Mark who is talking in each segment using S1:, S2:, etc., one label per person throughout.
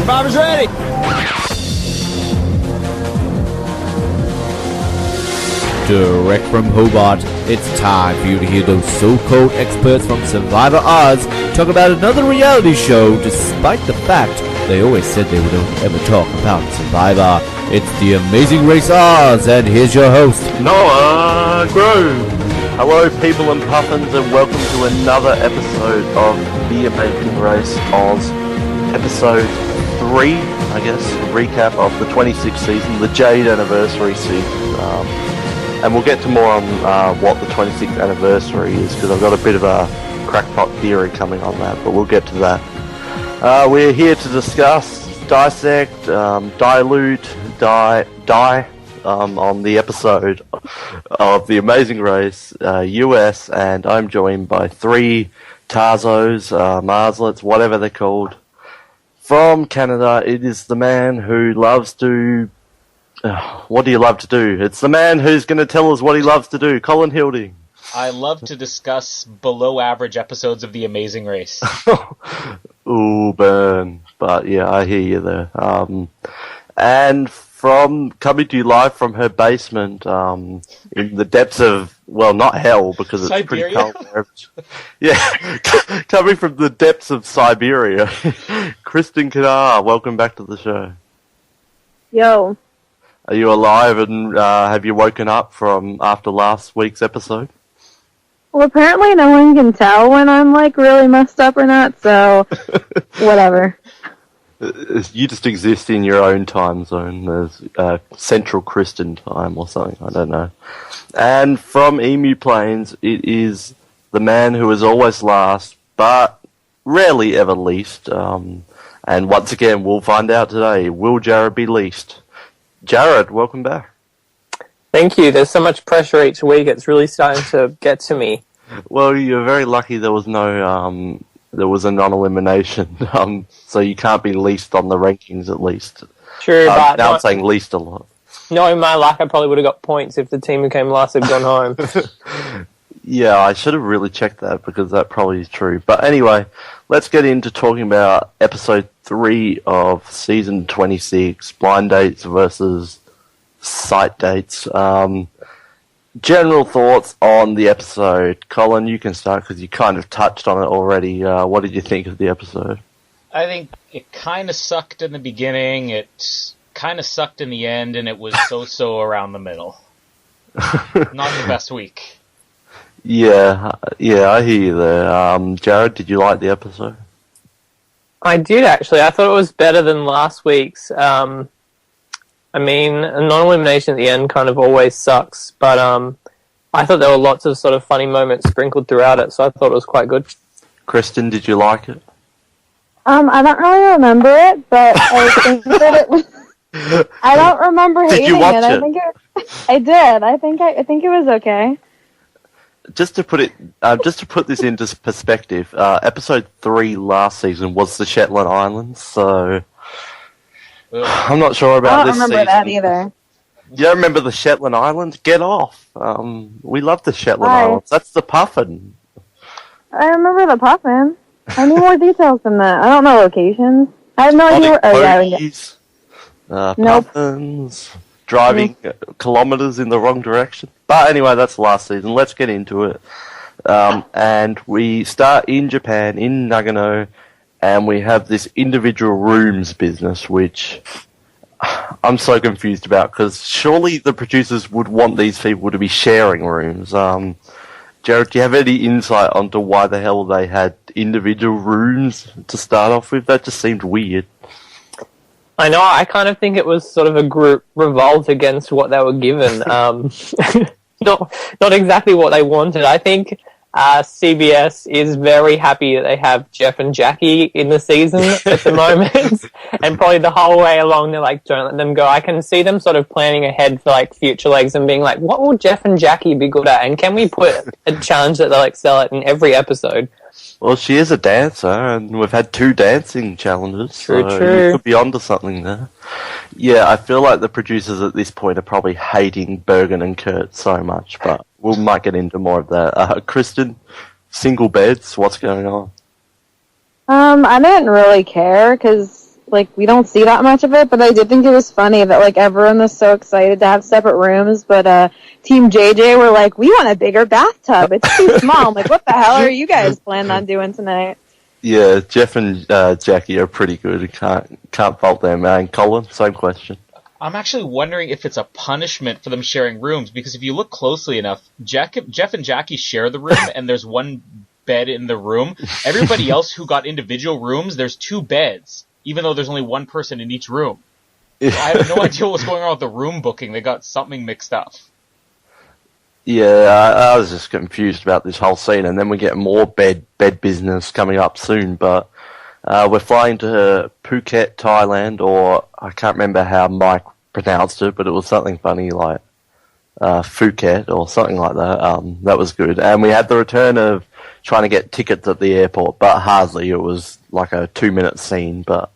S1: Survivor's ready!
S2: Direct from Hobart, it's time for you to hear those so-called experts from Survivor Oz talk about another reality show, despite the fact they always said they wouldn't ever talk about Survivor. It's The Amazing Race Oz, and here's your host,
S3: Noah Grove. Hello, people and puffins, and welcome to another episode of The Amazing Race Oz. Episode 3, I guess, a recap of the 26th season, the Jade anniversary season. And we'll get to more on what the 26th anniversary is, because I've got a bit of a crackpot theory coming on that, but we'll get to that. We're here to discuss, dissect, dilute, die on the episode of The Amazing Race US, and I'm joined by 3 Tarzos, ARzlets, whatever they're called. From Canada, it is the man who loves to... what do you love to do? It's the man who's going to tell us what he loves to do, Colin Hilding.
S1: I love to discuss below-average episodes of The Amazing Race.
S3: Ooh, burn. But yeah, I hear you there. And from coming to you live from her basement, in the depths of, well, not hell, because it's
S1: Siberia?
S3: pretty cold there. Yeah, coming from the depths of Siberia, Kristen Kadar, welcome back to the show.
S4: Yo.
S3: Are you alive, and have you woken up from after last week's episode?
S4: Well, apparently no one can tell when I'm, like, really messed up or not, so whatever.
S3: You just exist in your own time zone. There's Central Kristen time or something, I don't know. And from Emu Plains, it is the man who is always last, but rarely ever least. And once again, we'll find out today, will Jared be least? Jared, welcome back.
S5: Thank you. There's so much pressure each week, it's really starting to get to me.
S3: Well, you're very lucky there was no... there was a non-elimination, so you can't be least on the rankings at least.
S5: True, but
S3: now I'm saying least a lot.
S5: Knowing my luck, I probably would have got points if the team who came last had gone home.
S3: Yeah, I should have really checked that, because that probably is true. But anyway, let's get into talking about episode 3 of season 26, blind dates versus sight dates. General thoughts on the episode. Colin, you can start because you kind of touched on it already. What did you think of the episode?
S1: I think it kind of sucked in the beginning, it kind of sucked in the end, and it was so-so around the middle. Not the best week.
S3: Yeah, I hear you there. Jared, did you like the episode?
S5: I did, actually. I thought it was better than last week's. I mean, a non-elimination at the end kind of always sucks, but I thought there were lots of sort of funny moments sprinkled throughout it, so I thought it was quite good.
S3: Kristen, did you like it?
S4: I don't really remember it, but I think that it was... I don't remember hating
S3: Did you watch
S4: it. I did. I think it was okay.
S3: Just to put this into perspective, episode 3 last season was the Shetland Islands, so... I'm not sure about this season.
S4: I don't remember that either.
S3: You don't remember the Shetland Islands? Get off. We love the Shetland Islands. That's the puffin.
S4: I remember the puffin. I need more details than that. I don't know locations. I have no idea where... Oh, yeah. Nope.
S3: Puffins. Driving kilometers in the wrong direction. But anyway, that's last season. Let's get into it. And we start in Japan, in Nagano, and we have this individual rooms business, which I'm so confused about, because surely the producers would want these people to be sharing rooms. Jared, do you have any insight onto why the hell they had individual rooms to start off with? That just seemed weird.
S5: I know, I kind of think it was sort of a group revolt against what they were given. Not exactly what they wanted. I think CBS is very happy that they have Jeff and Jackie in the season at the moment, and probably the whole way along they're like, don't let them go. I can see them sort of planning ahead for like future legs and being like, what will Jeff and Jackie be good at, and can we put a challenge that they'll excel at in every episode?
S3: Well, she is a dancer, and we've had 2 dancing challenges,
S5: True.
S3: You could be onto something there. Yeah, I feel like the producers at this point are probably hating Bergen and Kurt so much, but we might get into more of that. Kristen, single beds, what's going on?
S4: I didn't really care, because like, we don't see that much of it, but I did think it was funny that, like, everyone was so excited to have separate rooms, but Team JJ were like, we want a bigger bathtub. It's too small. I'm like, what the hell are you guys planning on doing tonight?
S3: Yeah, Jeff and Jackie are pretty good. Can't fault them. And Colin, same question.
S1: I'm actually wondering if it's a punishment for them sharing rooms, because if you look closely enough, Jeff and Jackie share the room, and there's one bed in the room. Everybody else who got individual rooms, there's 2 beds, even though there's only one person in each room. So I have no idea what's going on with the room booking. They got something mixed up.
S3: Yeah, I was just confused about this whole scene, and then we get more bed business coming up soon, but we're flying to Phuket, Thailand, or I can't remember how Mike pronounced it, but it was something funny like Phuket or something like that. That was good. And we had the return of trying to get tickets at the airport, but hardly. It was like a 2-minute scene, but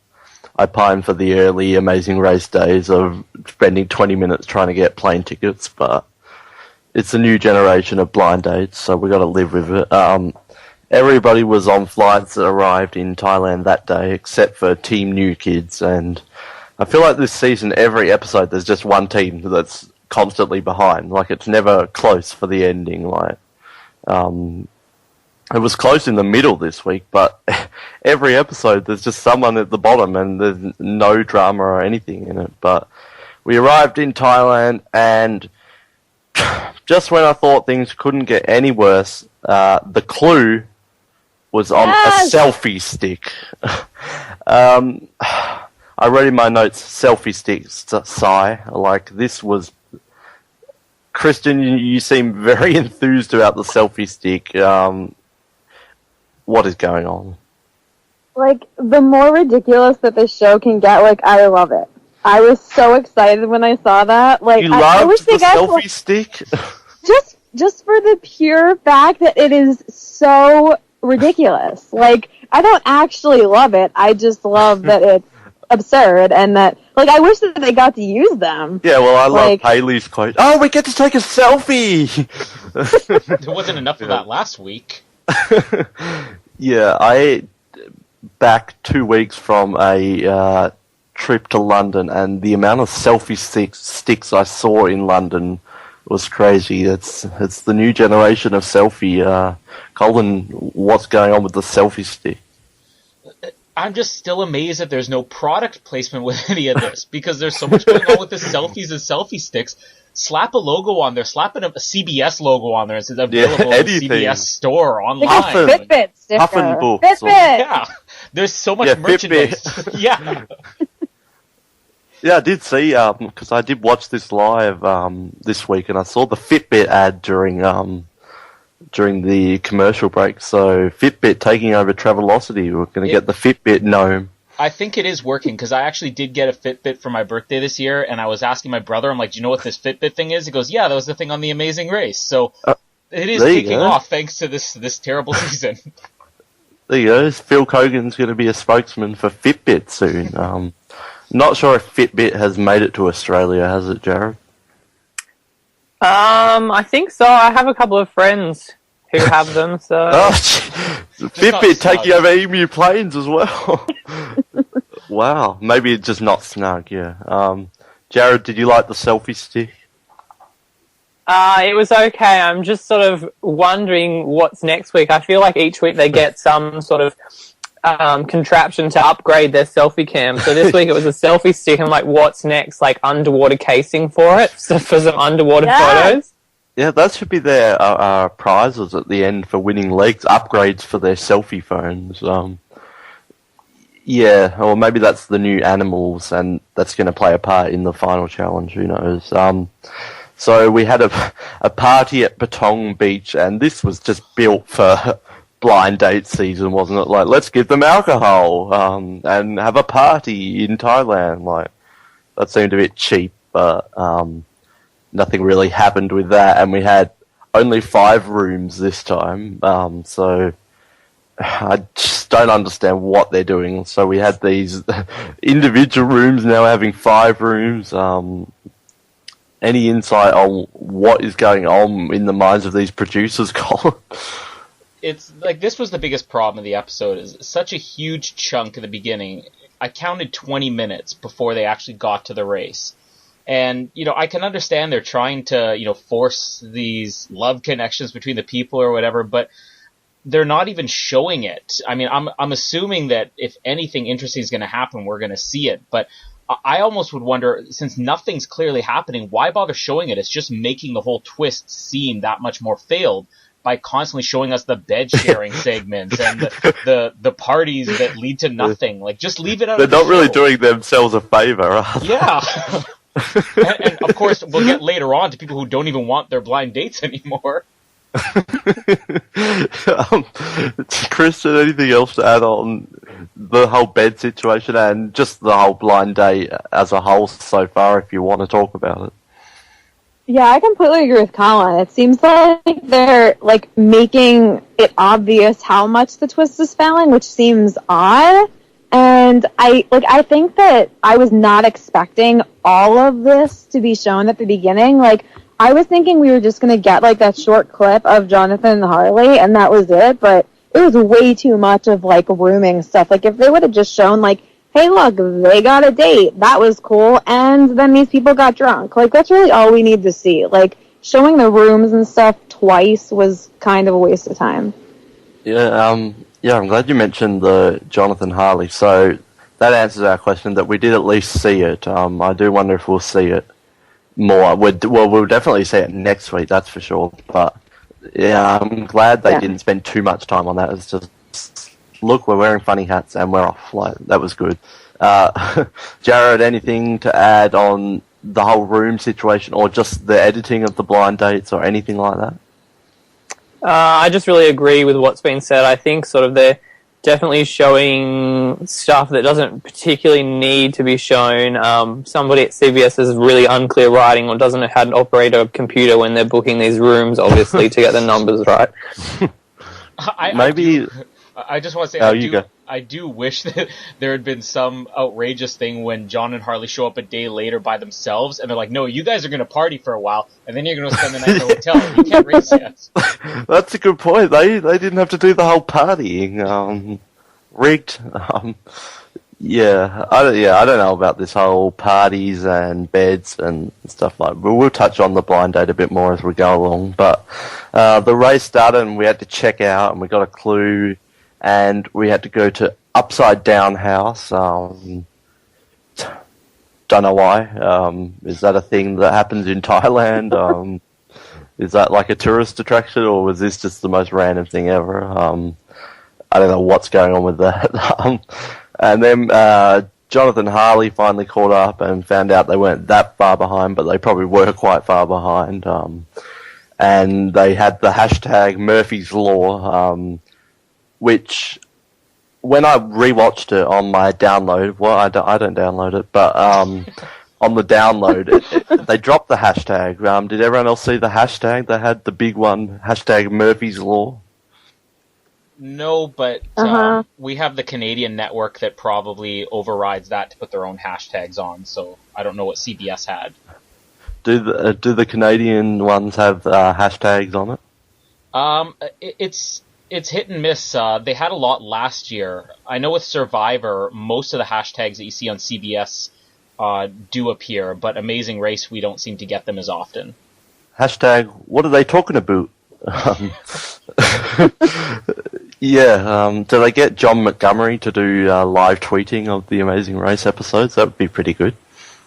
S3: I pine for the early Amazing Race days of spending 20 minutes trying to get plane tickets, but it's a new generation of blind dates, so we got to live with it. Everybody was on flights that arrived in Thailand that day, except for Team New Kids, and I feel like this season, every episode, there's just one team that's constantly behind. Like, it's never close for the ending. Like, it was close in the middle this week, but every episode there's just someone at the bottom, and there's no drama or anything in it. But we arrived in Thailand, and just when I thought things couldn't get any worse, the clue was on a selfie stick. I wrote in my notes, selfie sticks, sigh. Like, this was... Kristen, you seem very enthused about the selfie stick. What is going on?
S4: Like, the more ridiculous that this show can get, like, I love it. I was so excited when I saw that. Like,
S3: I
S4: wish
S3: the
S4: they got
S3: selfie stick?
S4: Just for the pure fact that it is so ridiculous. Like, I don't actually love it. I just love that it's absurd and that, like, I wish that they got to use them.
S3: Yeah, well, I love Haley's quote. Oh, we get to take a selfie!
S1: There wasn't enough of that last week.
S3: Yeah, I back 2 weeks from a trip to London, and the amount of selfie sticks I saw in London was crazy. It's the new generation of selfie. Colin, what's going on with the selfie stick?
S1: I'm just still amazed that there's no product placement with any of this, because there's so much going on with the selfies and selfie sticks. Slap a logo on there, slap a CBS logo on there, and it's available in the CBS store online.
S4: Fitbit sticker.
S3: Huffin books.
S4: Fitbit.
S1: Yeah, there's so much merchandise. Yeah.
S3: Yeah, I did see, because I did watch this live this week, and I saw the Fitbit ad during the commercial break. So Fitbit taking over Travelocity. We're going to get the Fitbit Gnome.
S1: I think it is working, because I actually did get a Fitbit for my birthday this year, and I was asking my brother, I'm like, do you know what this Fitbit thing is? He goes, yeah, that was the thing on The Amazing Race. So it is kicking off thanks to this terrible season.
S3: There you go. Phil Kogan's going to be a spokesman for Fitbit soon. Not sure if Fitbit has made it to Australia, has it, Jared?
S5: I think so. I have a couple of friends who have them, so...
S3: Fitbit taking over Emu planes as well. Wow. Maybe it's just not snug, yeah. Jared, did you like the selfie stick?
S5: It was okay. I'm just sort of wondering what's next week. I feel like each week they get some sort of contraption to upgrade their selfie cam. So this week it was a selfie stick, and like, what's next? Like underwater casing for it, so for some underwater photos.
S3: Yeah, that should be their prizes at the end for winning legs, upgrades for their selfie phones. Yeah, or maybe that's the new animals, and that's going to play a part in the final challenge. Who knows? So we had a party at Patong Beach, and this was just built for blind date season, wasn't it? Like, let's give them alcohol and have a party in Thailand. Like, that seemed a bit cheap, but nothing really happened with that. And we had only 5 rooms this time, so I just don't understand what they're doing. So we had these individual rooms now having 5 rooms. Any insight on what is going on in the minds of these producers, Colin?
S1: It's like, this was the biggest problem of the episode, is such a huge chunk in the beginning. I counted 20 minutes before they actually got to the race. And, I can understand they're trying to, force these love connections between the people or whatever, but they're not even showing it. I mean, I'm assuming that if anything interesting is going to happen, we're going to see it. But I almost would wonder, since nothing's clearly happening, why bother showing it? It's just making the whole twist seem that much more failed by constantly showing us the bed sharing segments and the parties that lead to nothing. Like, just leave it out.
S3: They're not really doing themselves a favor, are they?
S1: Yeah. and of course, we'll get later on to people who don't even want their blind dates anymore.
S3: Kristen, anything else to add on the whole bed situation and just the whole blind date as a whole so far, if you want to talk about it?
S4: Yeah, I completely agree with Colin. It seems like they're making it obvious how much the twist is failing, which seems odd. And I think that I was not expecting all of this to be shown at the beginning. I was thinking we were just going to get that short clip of Jonathan and Harley and that was it, but it was way too much of rooming stuff. If they would have just shown hey, look, they got a date. That was cool. And then these people got drunk. That's really all we need to see. Showing the rooms and stuff twice was kind of a waste of time.
S3: Yeah, I'm glad you mentioned the Jonathan Harley. So that answers our question that we did at least see it. I do wonder if we'll see it more. We'll definitely see it next week, that's for sure. But yeah, I'm glad they didn't spend too much time on that. It's just, look, we're wearing funny hats and we're off. That was good. Jared, anything to add on the whole room situation or just the editing of the blind dates or anything like that?
S5: I just really agree with what's been said. I think they're definitely showing stuff that doesn't particularly need to be shown. Somebody at CBS has really unclear writing or doesn't know how to operate a computer when they're booking these rooms, obviously, to get the numbers right.
S1: I just want to say, I do wish that there had been some outrageous thing when John and Harley show up a day later by themselves, and they're like, no, you guys are going to party for a while, and then you're going to spend the night in the hotel. You can't race yet.
S3: That's a good point. They didn't have to do the whole partying. Rigged. I don't know about this whole parties and beds and stuff like that. But we'll touch on the blind date a bit more as we go along. But the race started and we had to check out and we got a clue and we had to go to Upside Down House. Don't know why. Is that a thing that happens in Thailand? Is that like a tourist attraction or was this just the most random thing ever? I don't know what's going on with that. And then Jonathan Harley finally caught up and found out they weren't that far behind, but they probably were quite far behind. And they had the hashtag Murphy's Law, which when I rewatched it on my download, well, I don't download it, but on the download, they dropped the hashtag. Did everyone else see the hashtag? They had the big one, hashtag Murphy's Law.
S1: No, but we have the Canadian network that probably overrides that to put their own hashtags on, so I don't know what CBS had.
S3: Do the Canadian ones have hashtags on it?
S1: It's hit and miss. They had a lot last year. I know with Survivor, most of the hashtags that you see on CBS do appear, but Amazing Race, we don't seem to get them as often.
S3: Hashtag, what are they talking about? Do they get John Montgomery to do live tweeting of the Amazing Race episodes? That would be pretty good.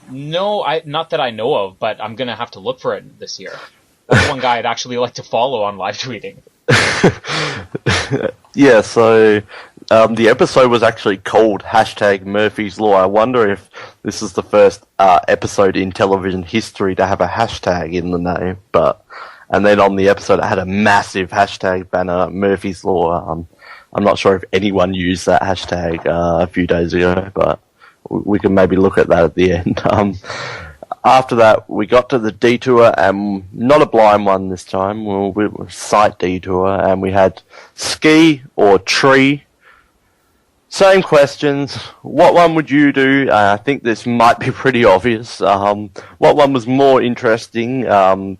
S1: No, not that I know of, but I'm going to have to look for it this year. That's one guy I'd actually like to follow on live tweeting.
S3: Yeah, so the episode was actually called hashtag Murphy's Law. I wonder if this is the first episode in television history to have a hashtag in the name, and then on the episode it had a massive hashtag banner, Murphy's Law. I'm not sure if anyone used that hashtag a few days ago, but we can maybe look at that at the end. After that, we got to the detour, and not a blind one this time. We were sight detour, and we had ski or tree. Same questions. What one would you do? I think this might be pretty obvious. What one was more interesting? And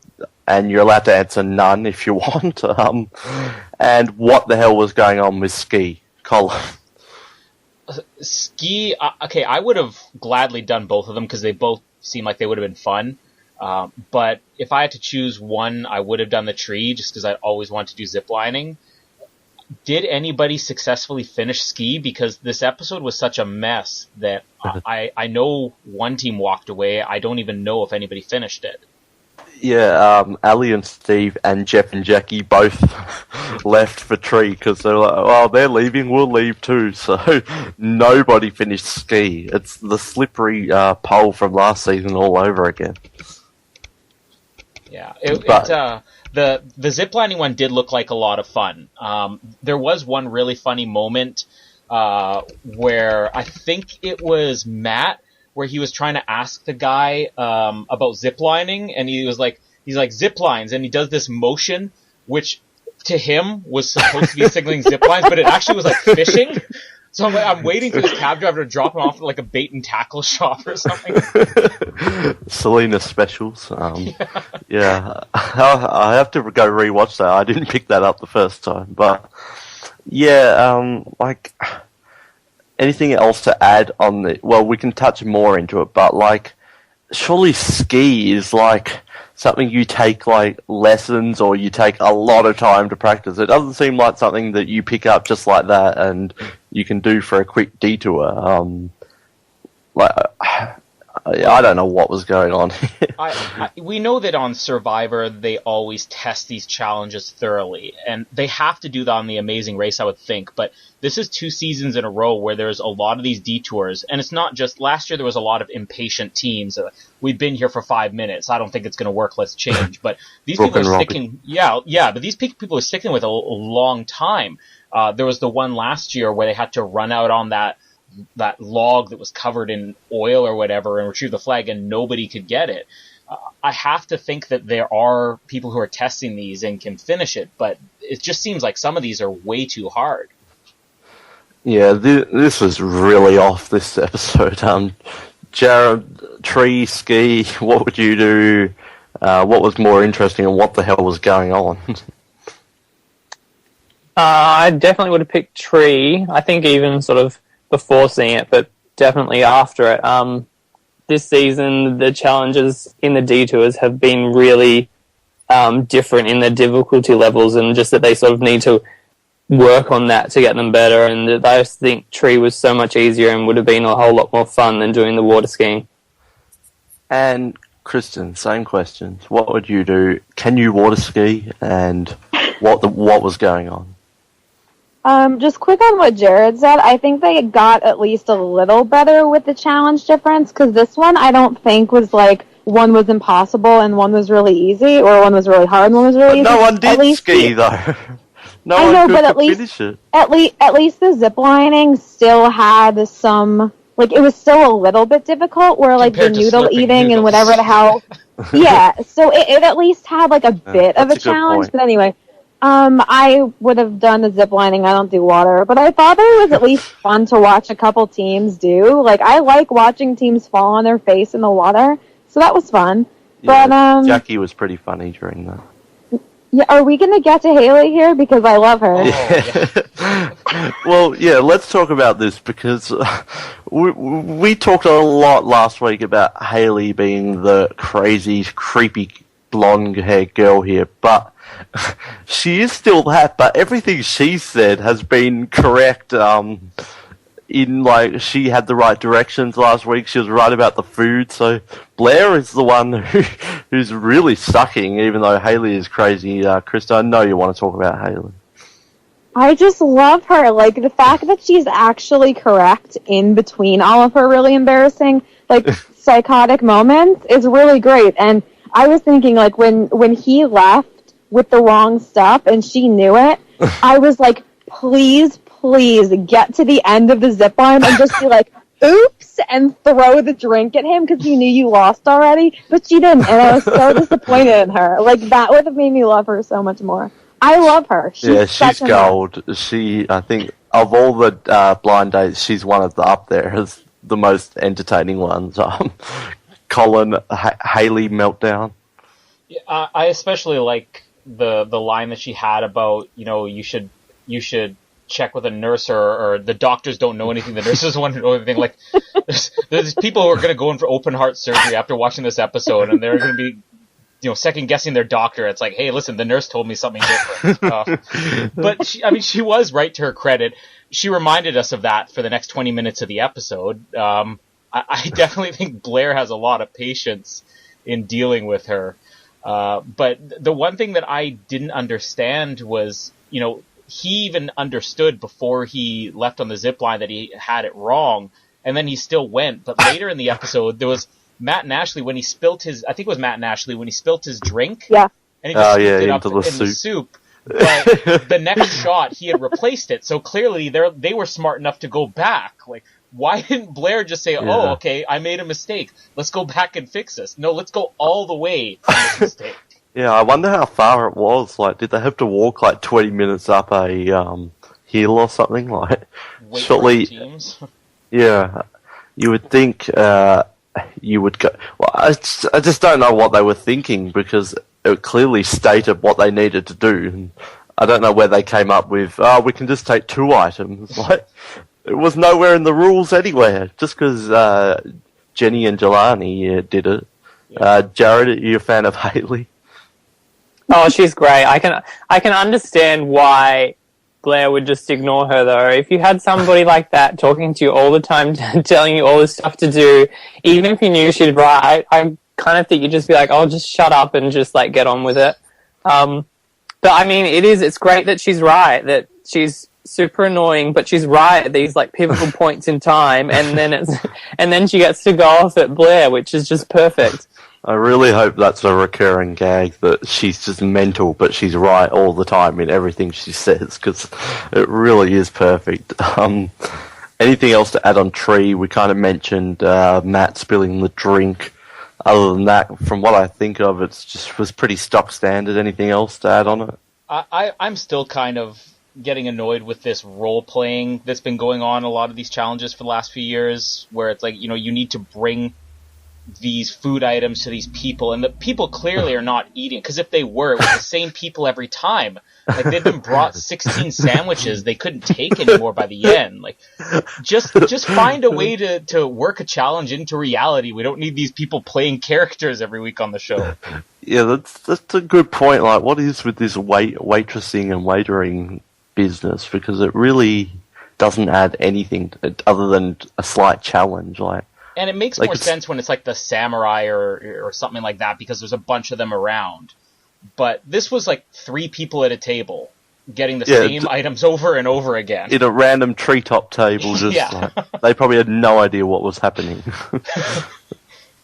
S3: you're allowed to answer none if you want. And what the hell was going on with ski? Colin?
S1: ski. Okay, I would have gladly done both of them because they both seem like they would have been fun. But if I had to choose one, I would have done the tree just because I always wanted to do zip lining. Did anybody successfully finish ski? Because this episode was such a mess that I know one team walked away. I don't even know if anybody finished it.
S3: Yeah, Ali and Steve and Jeff and Jackie both left for tree because they're like, oh, they're leaving, we'll leave too. So nobody finished ski. It's the slippery pole from last season all over again.
S1: Yeah, the ziplining one did look like a lot of fun. There was one really funny moment where I think it was Matt, where he was trying to ask the guy about ziplining, and he's like zip lines, and he does this motion, which to him was supposed to be signaling zip lines, but it actually was like fishing. So I'm waiting for this cab driver to drop him off at like a bait and tackle shop or something.
S3: Selena specials. Yeah. I have to go rewatch that. I didn't pick that up the first time, but yeah, like anything else to add on the? Well, we can touch more into it, but like, surely ski is like something you take like lessons or you take a lot of time to practice. It doesn't seem like something that you pick up just like that and you can do for a quick detour. I don't know what was going on.
S1: We know that on Survivor they always test these challenges thoroughly, and they have to do that on The Amazing Race, I would think. But this is 2 seasons in a row where there's a lot of these detours, and it's not just last year. There was a lot of impatient teams. We've been here for 5 minutes. I don't think it's going to work. Let's change. But these people are sticking. Yeah. But these people are sticking with a long time. There was the one last year where they had to run out on that log that was covered in oil or whatever and retrieve the flag, and nobody could get it. I have to think that there are people who are testing these and can finish it, but it just seems like some of these are way too hard.
S3: Yeah, this was really off, this episode. Jared, tree, ski, what would you do? What was more interesting and what the hell was going on?
S5: I definitely would have picked tree. I think even sort of before seeing it, but definitely after it. This season, the challenges in the detours have been really different in the difficulty levels, and just that they sort of need to work on that to get them better. And I just think tree was so much easier and would have been a whole lot more fun than doing the water skiing.
S3: And Kristen, same questions. What would you do? Can you water ski? And what was going on?
S4: Just quick on what Jared said, I think they got at least a little better with the challenge difference, because this one I don't think was like one was impossible and one was really easy, or one was really hard and one was really easy.
S3: No one did ski though. No
S4: I
S3: one
S4: know,
S3: could
S4: but at least the zip lining still had some, like, it was still a little bit difficult, where like the noodle eating and whatever the hell. Yeah, so it at least had like a bit of a challenge. But anyway. I would have done the zip lining. I don't do water, but I thought it was at least fun to watch a couple teams do. Like, I like watching teams fall on their face in the water, so that was fun.
S3: Yeah,
S4: but
S3: Jackie was pretty funny during that.
S4: Yeah, are we gonna get to Haley here, because I love her?
S3: Yeah. Well, yeah, let's talk about this, because we talked a lot last week about Haley being the crazy, creepy, blonde-haired girl here, but she is still that, but everything she said has been correct. In like, she had the right directions last week. She was right about the food. So Blair is the one who's really sucking, even though Haley is crazy. Krista, I know you want to talk about Haley.
S4: I just love her. Like, the fact that she's actually correct in between all of her really embarrassing, like, psychotic moments is really great. And I was thinking, like, when he left with the wrong stuff and she knew it, I was like, please get to the end of the zip line and just be like, oops, and throw the drink at him because you knew you lost already. But she didn't, and I was so disappointed in her. Like, that would have made me love her so much more. I love her. She's
S3: gold. She, I think, of all the blind dates, she's one of the up there as the most entertaining ones. Colin, Haley meltdown.
S1: Yeah, I especially like the line that she had about, you should check with a nurse, or the doctors don't know anything, the nurses want to know anything. Like, there's people who are going to go in for open heart surgery after watching this episode, and they're going to be, second guessing their doctor. It's like, hey, listen, the nurse told me something different. But she was right, to her credit. She reminded us of that for the next 20 minutes of the episode. I definitely think Blair has a lot of patience in dealing with her. But the one thing that I didn't understand was, he even understood before he left on the zip line that he had it wrong, and then he still went. But later in the episode, there was Matt and Ashley when he spilt his drink.
S4: Yeah.
S1: And he just scooped it up
S3: into
S1: in the soup. But the next shot, he had replaced it. So clearly they were smart enough to go back. Like, why didn't Blair just say, oh, okay, I made a mistake. Let's go back and fix this. No, let's go all the way from this mistake.
S3: Yeah, I wonder how far it was. Like, did they have to walk 20 minutes up a hill or something? Like,
S1: Wait
S3: shortly.
S1: for teams.
S3: Yeah, you would think you would go. Well, I just don't know what they were thinking, because it clearly stated what they needed to do. And I don't know where they came up with, we can just take 2 items. Like, it was nowhere in the rules anywhere. Just because Jenny and Jelani did it. Jared, are you a fan of Haley?
S5: Oh, she's great. I can understand why Blair would just ignore her, though. If you had somebody like that talking to you all the time, telling you all this stuff to do, even if you knew she'd right, I kind of think you'd just be like, oh, just shut up and just get on with it. But I mean, it's great that she's right, that she's super annoying, but she's right at these pivotal points in time, and then she gets to go off at Blair, which is just perfect.
S3: I really hope that's a recurring gag, that she's just mental, but she's right all the time in everything she says, because it really is perfect. Anything else to add on Tree? We kind of mentioned Matt spilling the drink. Other than that, from what I think of, was pretty stock standard. Anything else to add on it?
S1: I'm still kind of getting annoyed with this role-playing that's been going on a lot of these challenges for the last few years, where it's like, you need to bring these food items to these people, and the people clearly are not eating, because if they were, it was the same people every time. They'd been brought 16 sandwiches they couldn't take anymore by the end. Just find a way to work a challenge into reality. We don't need these people playing characters every week on the show.
S3: Yeah, that's a good point. What is with this waitressing and waitering business? Because it really doesn't add anything other than a slight challenge.
S1: And it makes more sense when it's the samurai or something like that, because there's a bunch of them around. But this was 3 people at a table getting the same items over and over again.
S3: In a random treetop table, they probably had no idea what was happening.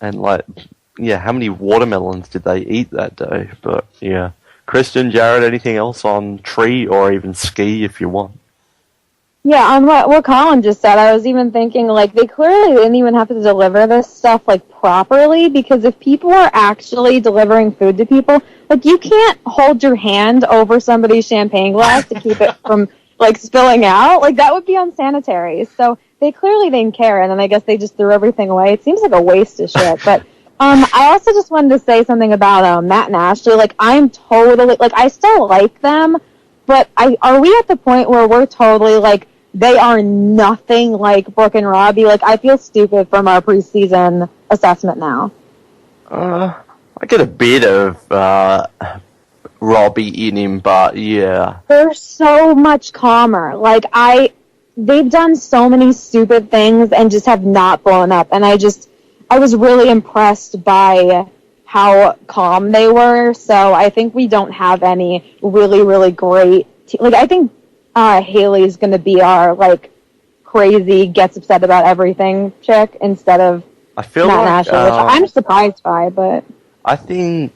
S3: And how many watermelons did they eat that day? But yeah. Christian, Jared, anything else on Tree, or even Ski if you want?
S4: Yeah, on what Colin just said, I was even thinking, they clearly didn't even have to deliver this stuff, properly, because if people are actually delivering food to people, you can't hold your hand over somebody's champagne glass to keep it from, spilling out. That would be unsanitary. So they clearly didn't care, and then I guess they just threw everything away. It seems like a waste of shit. But I also just wanted to say something about Matt and Ashley. I'm totally, I still like them, but are we at the point where we're totally, they are nothing like Brooke and Robbie? I feel stupid from our preseason assessment now.
S3: I get a bit of Robbie in him, but yeah.
S4: They're so much calmer. They've done so many stupid things and just have not blown up. And I was really impressed by how calm they were. So I think we don't have any really, really great... I think Haley's going to be our, crazy, gets upset about everything chick instead of
S3: I feel
S4: Matt and Ashley, which I'm surprised by, but...
S3: I think...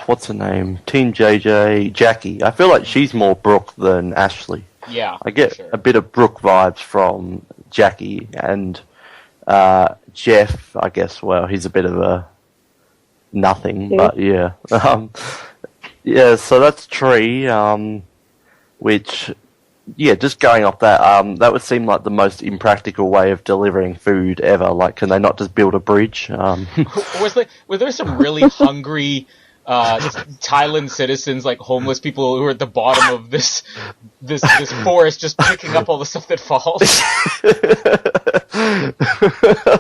S3: what's her name? Team JJ, Jackie. I feel like she's more Brooke than Ashley.
S1: Yeah,
S3: I get a bit of Brooke vibes from Jackie, and Jeff, I guess, he's a bit of a nothing, but yeah. Yeah, so that's Tree, which... Yeah, just going off that, that would seem like the most impractical way of delivering food ever. Can they not just build a bridge?
S1: Were there some really hungry Thailand citizens, like homeless people who are at the bottom of this forest, just picking up all the stuff that falls.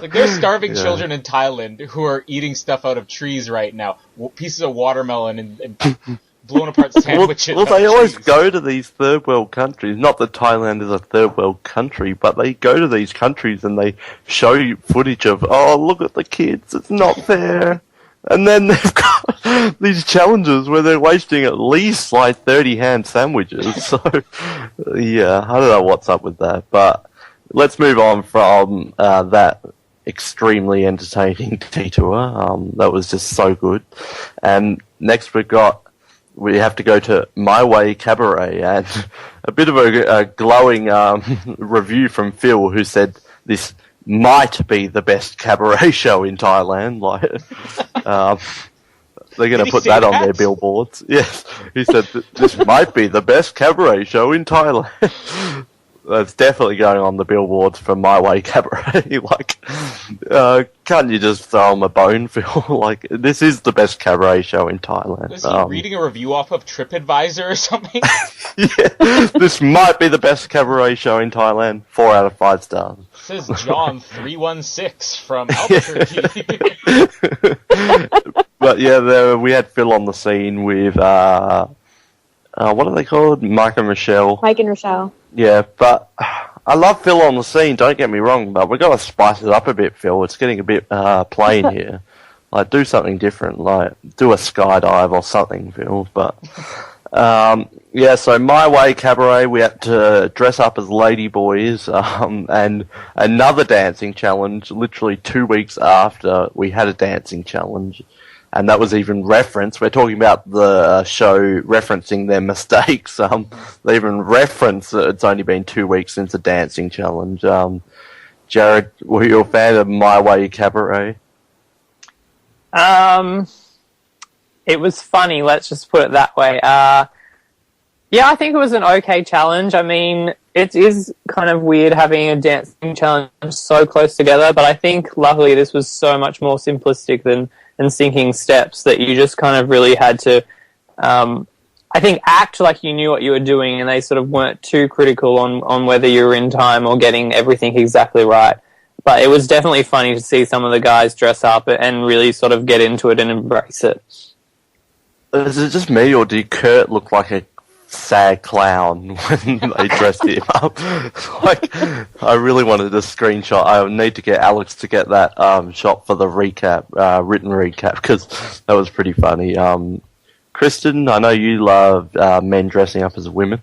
S1: Like there's starving children in Thailand who are eating stuff out of trees right now, pieces of watermelon and blown apart sandwiches.
S3: Well, they always go to these third world countries. Not that Thailand is a third world country, but they go to these countries and they show you footage of, oh, look at the kids, it's not fair. And then they've got these challenges where they're wasting at least like 30 ham sandwiches. So, yeah, I don't know what's up with that. But let's move on from that extremely entertaining detour. That was just so good. And next we have to go to My Way Cabaret, and a bit of a glowing review from Phil, who said this might be the best cabaret show in Thailand. Like, they're going to put that on their billboards. Yes, he said this might be the best cabaret show in Thailand. That's definitely going on the billboards for My Way Cabaret. Like, can't you just throw them a bone, Phil? Like, this is the best cabaret show in Thailand.
S1: Was he reading a review off of TripAdvisor or something?
S3: Yeah, this might be the best cabaret show in Thailand. 4 out of 5 stars.
S1: This is John 316 from Albuquerque.
S3: But yeah, we had Phil on the scene with, what are they called? Mike and Rochelle.
S4: Mike and Rochelle.
S3: Yeah, but I love Phil on the scene, don't get me wrong, but we've got to spice it up a bit, Phil. It's getting a bit plain here. Like, do something different, like, do a skydive or something, Phil. But, yeah, so My Way Cabaret, we had to dress up as ladyboys, and another dancing challenge literally 2 weeks after we had a dancing challenge. And that was even referenced. We're talking about the show referencing their mistakes. They even reference that it's only been 2 weeks since a dancing challenge. Jared, were you a fan of My Way Cabaret?
S5: It was funny, let's just put it that way. Yeah, I think it was an okay challenge. I mean, it is kind of weird having a dancing challenge so close together, but I think luckily this was so much more simplistic than sinking steps, that you just kind of really had to, I think, act like you knew what you were doing, and they sort of weren't too critical on whether you were in time or getting everything exactly right. But it was definitely funny to see some of the guys dress up and really sort of get into it and embrace it.
S3: Is it just me, or did Kurt look like a sad clown when they dressed him up? Like, I really wanted a screenshot. I need to get Alex to get that shot for the recap, written recap, because that was pretty funny. Kristen, I know you love men dressing up as women.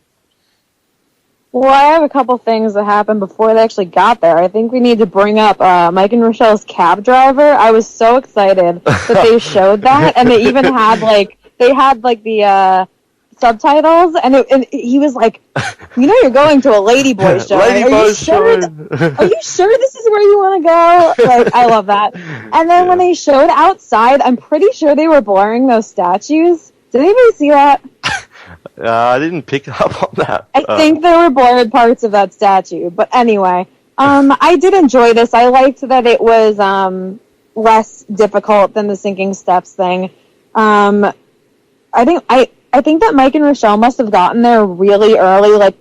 S4: Well, I have a couple things that happened before they actually got there. I think we need to bring up Mike and Rochelle's cab driver. I was so excited that they showed that, and they even had the subtitles, and he was like, "You know, you're going to a ladyboy show. Are you sure this is where you want to go?" Like, I love that. And then when they showed outside, I'm pretty sure they were blurring those statues. Did anybody see that?
S3: I didn't pick up on that.
S4: I think there were blurred parts of that statue. But anyway, I did enjoy this. I liked that it was less difficult than the sinking steps thing. I think that Mike and Rochelle must have gotten there really early, like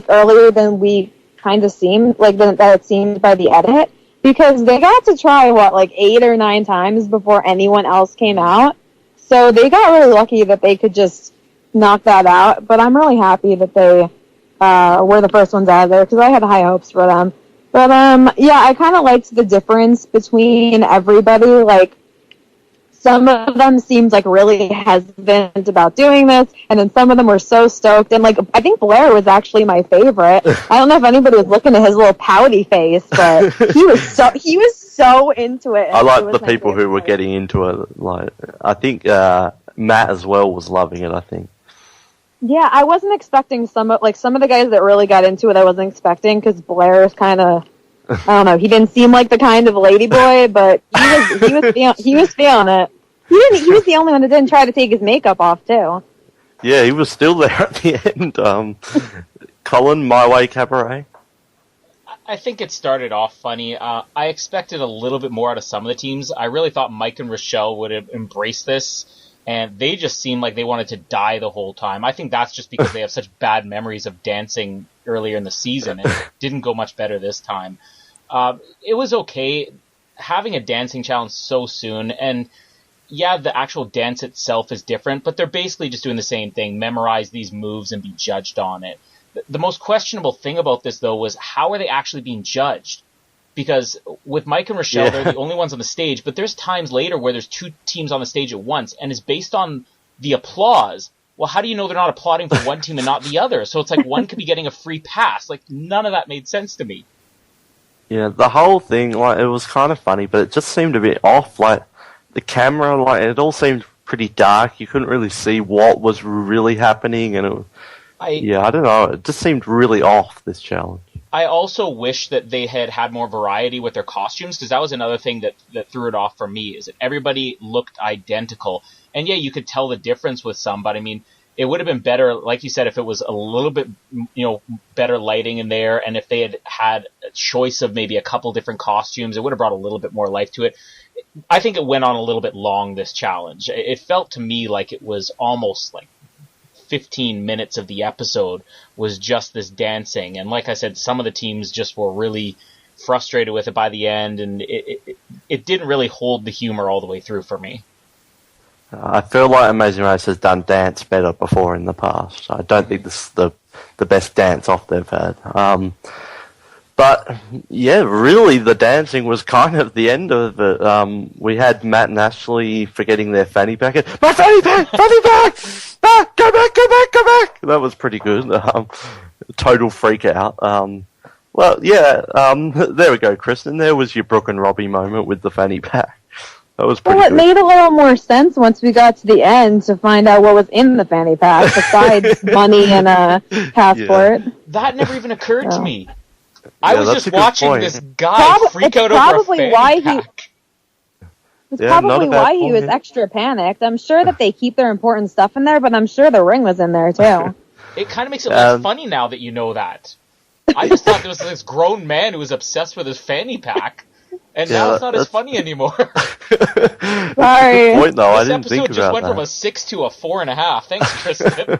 S4: earlier than we kind of seemed, like that it seemed by the edit, because they got to try 8 or 9 times before anyone else came out. So they got really lucky that they could just knock that out. But I'm really happy that they were the first ones out of there, because I had high hopes for them. But yeah, I kind of liked the difference between everybody. Like, some of them seemed really hesitant about doing this, and then some of them were so stoked. And I think Blair was actually my favorite. I don't know if anybody was looking at his little pouty face, but he was so into it.
S3: I like the people who were getting into it. Like, I think Matt as well was loving it, I think.
S4: Yeah, I wasn't expecting some of the guys that really got into it. I wasn't expecting, because Blair is kind of, I don't know. He didn't seem like the kind of ladyboy, but he was feeling it. He was the only one that didn't try to take his makeup off too.
S3: Yeah, he was still there at the end. Colin, My Way Cabaret.
S1: I think it started off funny. I expected a little bit more out of some of the teams. I really thought Mike and Rochelle would have embraced this. and they just seemed like they wanted to die the whole time. I think that's just because they have such bad memories of dancing earlier in the season, and it didn't go much better this time. It was okay having a dancing challenge so soon, and yeah, the actual dance itself is different, but they're basically just doing the same thing, memorize these moves and be judged on it. The most questionable thing about this, though, was how are they actually being judged? Because with Mike and Rochelle, they're the only ones on the stage, but there's times later where there's two teams on the stage at once, and it's based on the applause. Well, how do you know they're not applauding for one team and not the other? So it's like one could be getting a free pass. Like, none of that made sense to me.
S3: Yeah, the whole thing, like, it was kind of funny, but it just seemed a bit off. Like, the camera, like, it all seemed pretty dark. You couldn't really see what was really happening, and it was, I don't know. It just seemed really off, this challenge.
S1: I also wish that they had more variety with their costumes, because that was another thing that threw it off for me, is that everybody looked identical. And yeah, you could tell the difference with some, but I mean, it would have been better, like you said, if it was a little bit, better lighting in there, and if they had a choice of maybe a couple different costumes, it would have brought a little bit more life to it. I think it went on a little bit long, this challenge. It felt to me like it was almost like 15 minutes of the episode was just this dancing. And like I said, some of the teams just were really frustrated with it by the end, and it didn't really hold the humor all the way through for me.
S3: I feel like Amazing Race has done dance better before in the past. I don't think this is the best dance off they've had. But yeah, really the dancing was kind of the end of it. We had Matt and Ashley forgetting their fanny pack. My fanny pack! Fanny pack! Ah, go back, go back, go back! That was pretty good. Total freak out. Well, yeah, there we go, Kristen. There was your Brooke and Robbie moment with the fanny pack. That was pretty good.
S4: It made a little more sense once we got to the end to find out what was in the fanny pack besides money and a passport.
S1: Yeah. That never even occurred to me. I was just watching this guy freak out over a fanny pack.
S4: It's probably why he was extra panicked. I'm sure that they keep their important stuff in there, but I'm sure the ring was in there too.
S1: It kind of makes it less funny now that you know that. I just thought there was this grown man who was obsessed with his fanny pack, and now it's not as funny anymore.
S4: Sorry.
S3: Point, though. I didn't
S1: this
S3: think
S1: episode just went
S3: that.
S1: from a 6 to a 4.5. Thanks, Kristen.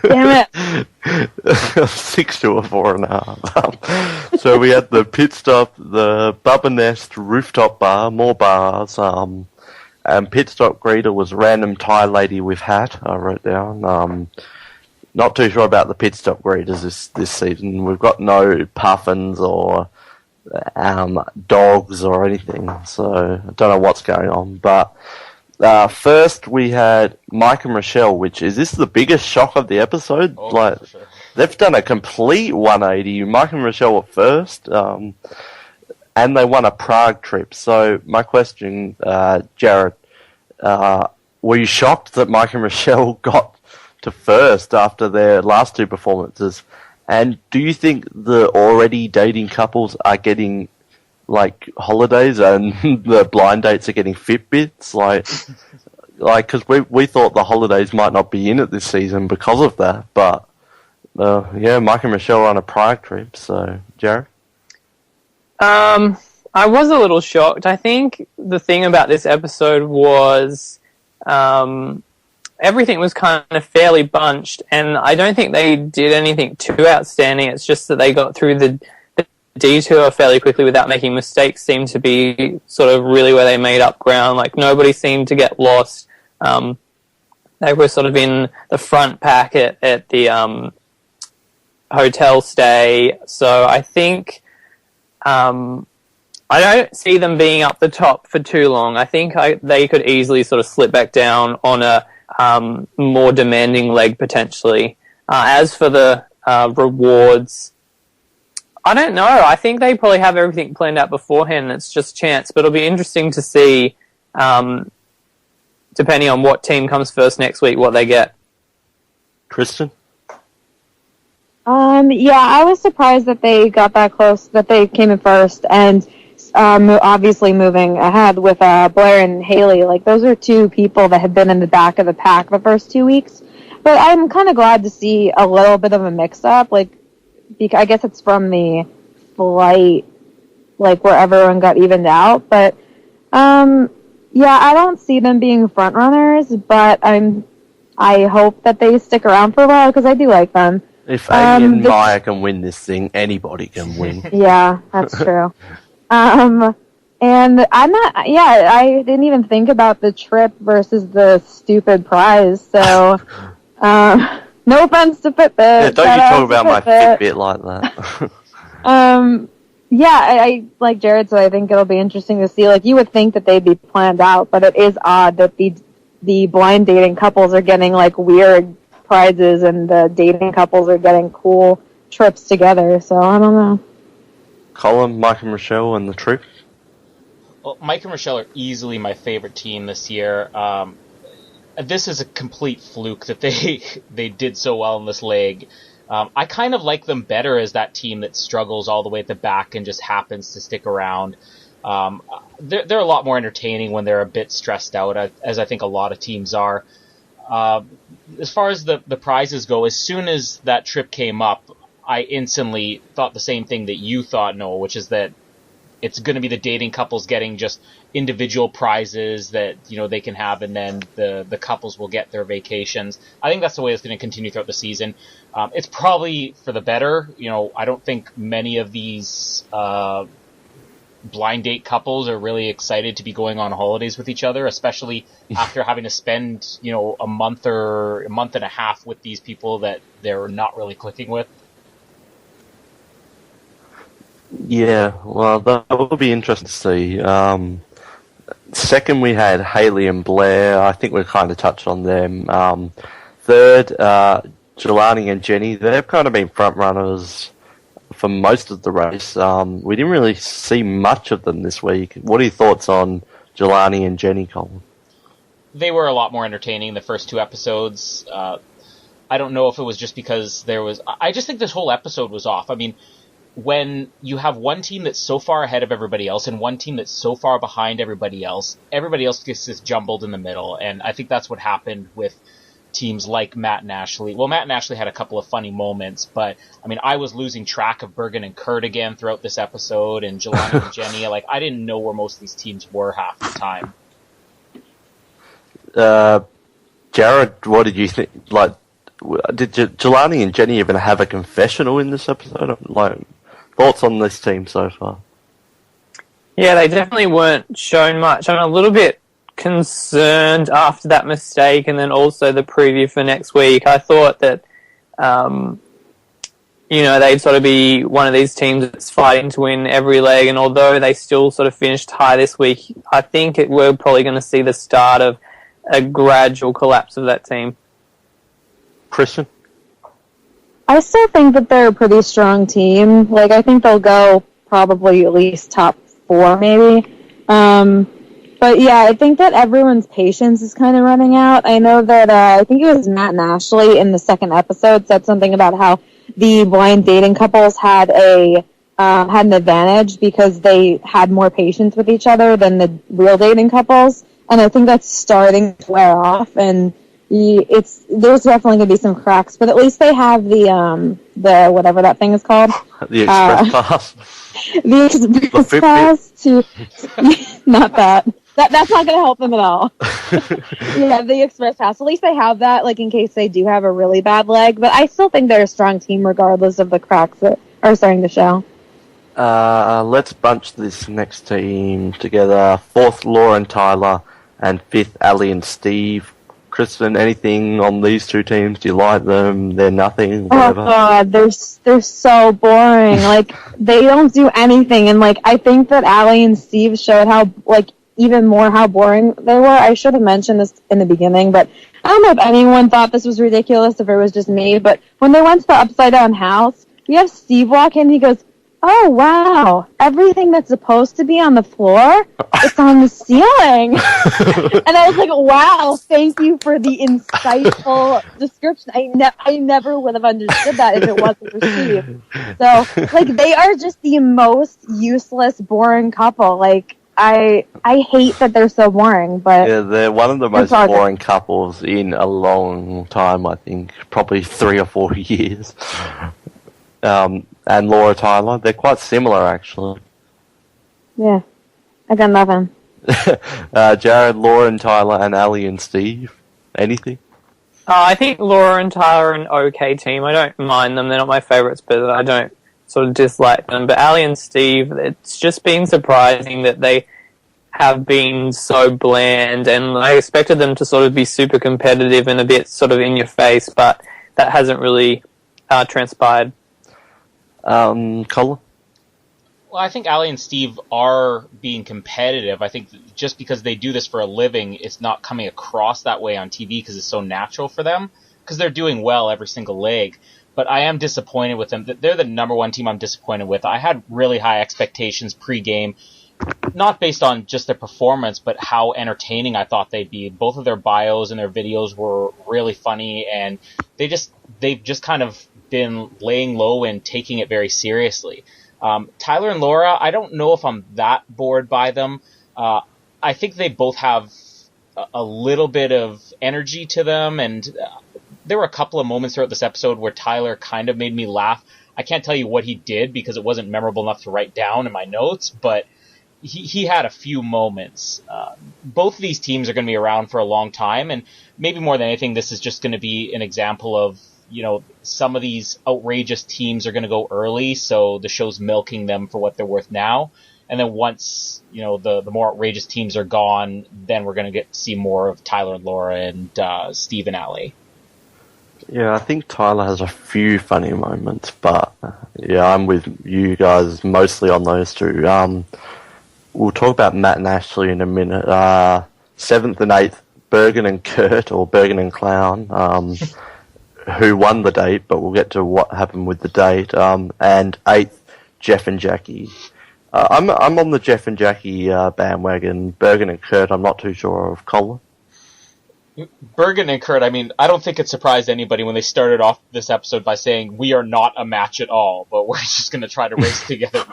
S4: Damn it.
S3: 6 to a 4.5. So we had the pit stop, the Bubba Nest rooftop bar, more bars, and pit stop greeter was random Thai lady with hat, I wrote down. Not too sure about the pit stop greeters this season. We've got no puffins or dogs or anything, so I don't know what's going on. But first we had Mike and Rochelle, which is this the biggest shock of the episode?
S1: Oh,
S3: like,
S1: for sure.
S3: They've done a complete 180. Mike and Rochelle were first, and they won a Prague trip. So my question, Jared, were you shocked that Mike and Rochelle got to first after their last two performances? And do you think the already dating couples are getting, like, holidays and the blind dates are getting Fitbits? Like, because we thought the holidays might not be in it this season because of that. But, yeah, Mike and Michelle are on a Prague trip. So, Jared?
S5: I was a little shocked. I think the thing about this episode was everything was kind of fairly bunched, and I don't think they did anything too outstanding. It's just that they got through the detour fairly quickly without making mistakes. Seemed to be sort of really where they made up ground. Like, nobody seemed to get lost. They were sort of in the front pack at the hotel stay. So I think I don't see them being up the top for too long. I think they could easily sort of slip back down on a more demanding leg potentially. As for the rewards, I don't know. I think they probably have everything planned out beforehand. It's just chance, but it'll be interesting to see, depending on what team comes first next week, what they get.
S3: Kristen?
S4: Yeah, I was surprised that they got that close, that they came in first, and obviously moving ahead with Blair and Haley. Like, those are two people that have been in the back of the pack the first 2 weeks. But I'm kind of glad to see a little bit of a mix-up. Like, I guess it's from the flight, like, where everyone got evened out. But, yeah, Yeah, I don't see them being front runners, but I hope that they stick around for a while because I do like them.
S3: If Amy and Maya can win this thing, anybody can win.
S4: Yeah, that's true. And I'm not. Yeah, I didn't even think about the trip versus the stupid prize. So, no offense to Fitbit.
S3: Yeah, don't you talk about my Fitbit like that.
S4: Yeah, I like Jared said, I think it'll be interesting to see. Like, you would think that they'd be planned out, but it is odd that the blind dating couples are getting, like, weird prizes and the dating couples are getting cool trips together, so I don't know.
S3: Colin, Mike and Rochelle and the Troop?
S1: Well, Mike and Rochelle are easily my favorite team this year. This is a complete fluke that they did so well in this leg. I kind of like them better as that team that struggles all the way at the back and just happens to stick around. They're a lot more entertaining when they're a bit stressed out, as I think a lot of teams are. As far as the prizes go, as soon as that trip came up, I instantly thought the same thing that you thought, Noah, which is that it's going to be the dating couples getting just individual prizes that, you know, they can have, and then the couples will get their vacations. I think that's the way it's going to continue throughout the season. It's probably for the better. You know, I don't think many of these blind date couples are really excited to be going on holidays with each other, especially after having to spend, you know, a month and a half with these people that they're not really clicking with.
S3: Yeah, well, that will be interesting to see. Second, we had Haley and Blair. I think we kind of touched on them. Third, Jelani and Jenny. They've kind of been front runners for most of the race. We didn't really see much of them this week. What are your thoughts on Jelani and Jenny, Colin?
S1: They were a lot more entertaining the first two episodes. I don't know if it was just because I just think this whole episode was off. I mean, when you have one team that's so far ahead of everybody else and one team that's so far behind everybody else gets just jumbled in the middle. And I think that's what happened with teams like Matt and Ashley. Well, Matt and Ashley had a couple of funny moments, but I mean, I was losing track of Bergen and Kurt again throughout this episode, and Jelani and Jenny. Like, I didn't know where most of these teams were half the time.
S3: Jared, what did you think? Like, did Jelani and Jenny even have a confessional in this episode? Like, thoughts on this team so far?
S5: Yeah, they definitely weren't shown much. I'm a little bit concerned after that mistake and then also the preview for next week. I thought that, you know, they'd sort of be one of these teams that's fighting to win every leg, and although they still sort of finished high this week, I think we're probably going to see the start of a gradual collapse of that team.
S3: Christian?
S4: I still think that they're a pretty strong team. Like, I think they'll go probably at least top 4, maybe. But yeah, I think that everyone's patience is kind of running out. I know that, I think it was Matt and Ashley in the second episode said something about how the blind dating couples had an advantage because they had more patience with each other than the real dating couples. And I think that's starting to wear off, and there's definitely going to be some cracks, but at least they have the whatever that thing is called.
S3: The Express Pass.
S4: The Express Pass to not that. That's not going to help them at all. Yeah, the Express Pass. At least they have that, like, in case they do have a really bad leg. But I still think they're a strong team regardless of the cracks that are starting to show.
S3: Let's bunch this next team together. Fourth, Laura and Tyler, and fifth, Ali and Steve. Kristen, anything on these two teams? Do you like them? They're nothing? Whatever.
S4: Oh god, they're so boring. Like, they don't do anything, and like, I think that Ali and Steve showed how, like, even more how boring they were. I should have mentioned this in the beginning, but I don't know if anyone thought this was ridiculous, if it was just me, but when they went to the upside down house, we have Steve walk in, he goes, "Oh wow, everything that's supposed to be on the floor, it's on the ceiling." And I was like, wow, thank you for the insightful description. I never would have understood that if it wasn't for Steve. So, like, they are just the most useless, boring couple. Like, I hate that they're so boring, but
S3: yeah, they're one of the most boring couples in a long time, I think. Probably 3 or 4 years. And Laura Tyler, they're quite similar, actually.
S4: Yeah, I got nothing.
S3: Jared, Laura, and Tyler, and Ali and Steve. Anything?
S5: I think Laura and Tyler are an okay team. I don't mind them. They're not my favourites, but I don't sort of dislike them. But Ali and Steve, it's just been surprising that they have been so bland, and I expected them to sort of be super competitive and a bit sort of in your face, but that hasn't really transpired.
S3: Colin?
S1: Well, I think Ali and Steve are being competitive. I think just because they do this for a living, it's not coming across that way on TV because it's so natural for them, because they're doing well every single leg. But I am disappointed with them. They're the number one team I'm disappointed with. I had really high expectations pre-game, not based on just their performance, but how entertaining I thought they'd be. Both of their bios and their videos were really funny, and they've just kind of been laying low and taking it very seriously. Tyler and Laura, I don't know if I'm that bored by them. I think they both have a little bit of energy to them, and there were a couple of moments throughout this episode where Tyler kind of made me laugh. I can't tell you what he did because it wasn't memorable enough to write down in my notes, but he had a few moments. Both of these teams are going to be around for a long time, and maybe more than anything, this is just going to be an example of, some of these outrageous teams are going to go early, so the show's milking them for what they're worth now. And then once, the more outrageous teams are gone, then we're going to see more of Tyler and Laura and Steve and Ali.
S3: Yeah, I think Tyler has a few funny moments, but yeah, I'm with you guys mostly on those two. We'll talk about Matt and Ashley in a minute. 7th and 8th, Bergen and Kurt, or Bergen and Clown, who won the date, but we'll get to what happened with the date. And 8th, Jeff and Jackie. I'm on the Jeff and Jackie bandwagon. Bergen and Kurt, I'm not too sure of. Colin?
S1: Bergen and Kurt, I don't think it surprised anybody when they started off this episode by saying, we are not a match at all, but we're just going to try to race together.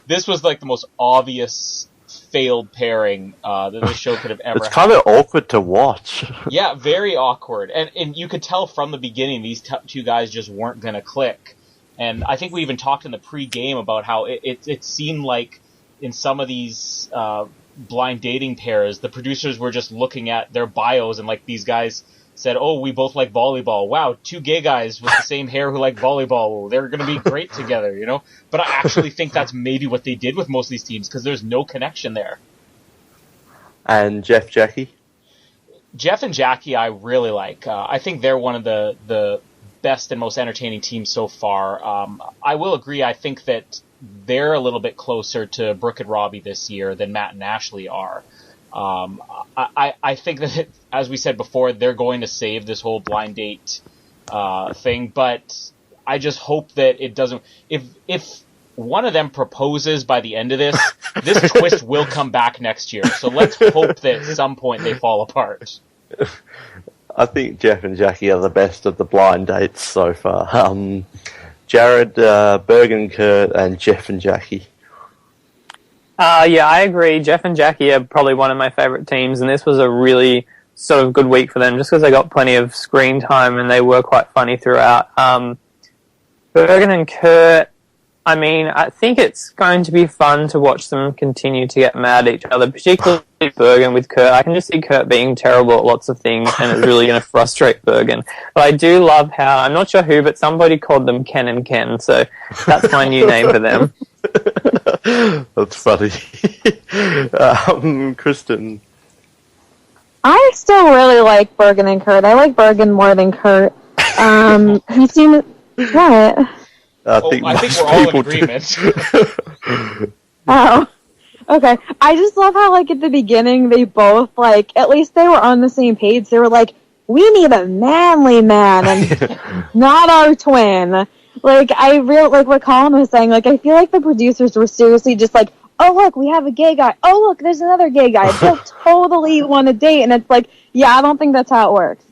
S1: This was like the most obvious failed pairing that the show could have ever had.
S3: It's kind of awkward to watch.
S1: Yeah, very awkward. And you could tell from the beginning these two guys just weren't going to click. And I think we even talked in the pre-game about how it seemed like in some of these blind dating pairs, the producers were just looking at their bios and like these guys said, oh, we both like volleyball. Wow, two gay guys with the same hair who like volleyball. They're going to be great together, But I actually think that's maybe what they did with most of these teams because there's no connection there.
S3: And Jackie?
S1: Jeff and Jackie I really like. I think they're one of the best and most entertaining teams so far. I will agree, I think that they're a little bit closer to Brooke and Robbie this year than Matt and Ashley are. I think that, as we said before, they're going to save this whole blind date thing, but I just hope that it doesn't... If one of them proposes by the end of this twist will come back next year. So let's hope that at some point they fall apart.
S3: I think Jeff and Jackie are the best of the blind dates so far. Jared, Bergen, Kurt, and Jeff and Jackie.
S5: Yeah, I agree. Jeff and Jackie are probably one of my favourite teams, and this was a really sort of good week for them, just because they got plenty of screen time and they were quite funny throughout. Bergen and Kurt, I think it's going to be fun to watch them continue to get mad at each other, particularly Bergen with Kurt. I can just see Kurt being terrible at lots of things, and it's really going to frustrate Bergen. But I do love how, I'm not sure who, but somebody called them Ken and Ken, so that's my new name for them.
S3: That's funny. Kristen?
S4: I still really like Bergen and Kurt. I like Bergen more than Kurt. He seems... What?
S1: I think we're all in agreement.
S4: Oh, okay. I just love how, like, at the beginning, they both, like, at least they were on the same page. They were like, we need a manly man and not our twin. Like, like what Colin was saying, like, I feel like the producers were seriously just like, oh, look, we have a gay guy. Oh, look, there's another gay guy. They'll totally want to date. And it's like, yeah, I don't think that's how it works.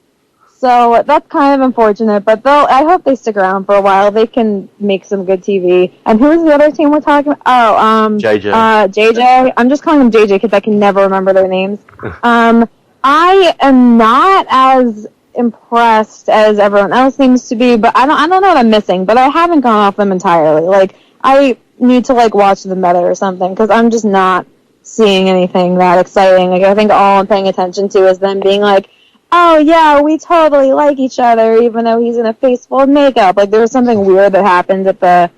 S4: So that's kind of unfortunate, but I hope they stick around for a while. They can make some good TV. And who's the other team we're talking about? Oh,
S3: JJ.
S4: JJ. I'm just calling them JJ because I can never remember their names. I am not as impressed as everyone else seems to be, but I don't know what I'm missing, but I haven't gone off them entirely. Like, I need to, like, watch them better or something, because I'm just not seeing anything that exciting. Like, I think all I'm paying attention to is them being like, oh yeah, we totally like each other, even though he's in a face full of makeup. Like, there was something weird that happened at the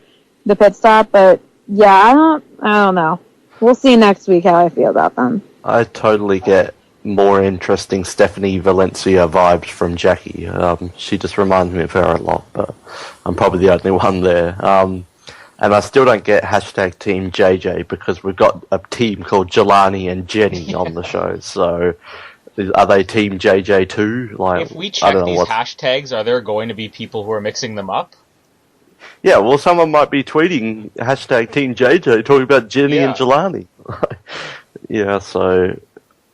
S4: pit stop, but yeah, I don't know. We'll see next week how I feel about them.
S3: I totally get more interesting Stephanie Valencia vibes from Jackie. She just reminds me of her a lot, but I'm probably the only one there. And I still don't get hashtag Team JJ because we've got a team called Jelani and Jenny on the show. So are they Team JJ too? Like,
S1: if we check these hashtags, are there going to be people who are mixing them up?
S3: Yeah, well, someone might be tweeting hashtag Team JJ talking about Jenny and Jelani. Yeah, so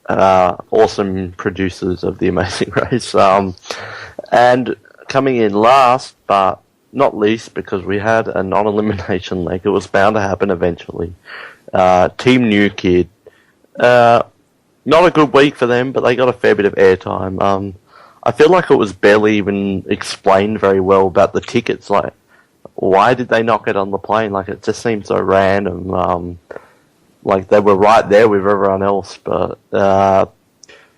S3: awesome producers of The Amazing Race. And coming in last, but not least, because we had a non-elimination leg. It was bound to happen eventually. Team New Kid. Not a good week for them, but they got a fair bit of airtime. I feel like it was barely even explained very well about the tickets. Like, why did they not get on the plane? Like, it just seemed so random. Like, they were right there with everyone else. But,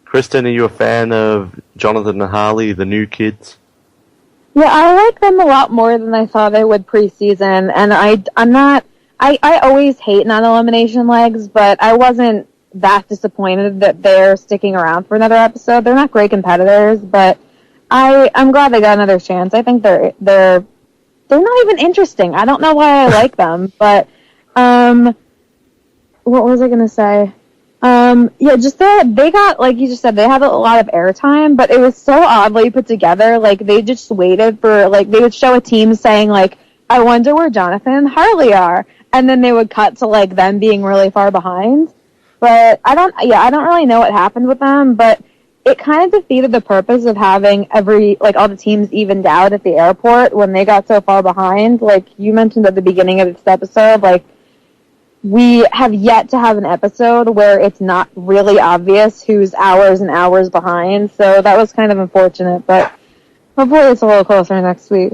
S3: Kristen, are you a fan of Jonathan and Harley, the new kids?
S4: Yeah, I like them a lot more than I thought I would preseason, and I always hate non-elimination legs, but I wasn't that disappointed that they're sticking around for another episode. They're not great competitors, but I'm glad they got another chance. I think they're not even interesting. I don't know why I like them, but what was I gonna say? Yeah, just that they got, like you just said, they had a lot of airtime, but it was so oddly put together. Like, they just waited for, like, they would show a team saying, like, I wonder where Jonathan and Harley are, and then they would cut to, like, them being really far behind. But I don't really know what happened with them, but it kind of defeated the purpose of having all the teams evened out at the airport when they got so far behind. Like you mentioned at the beginning of this episode, like, we have yet to have an episode where it's not really obvious who's hours and hours behind, so that was kind of unfortunate, but hopefully it's a little closer next week.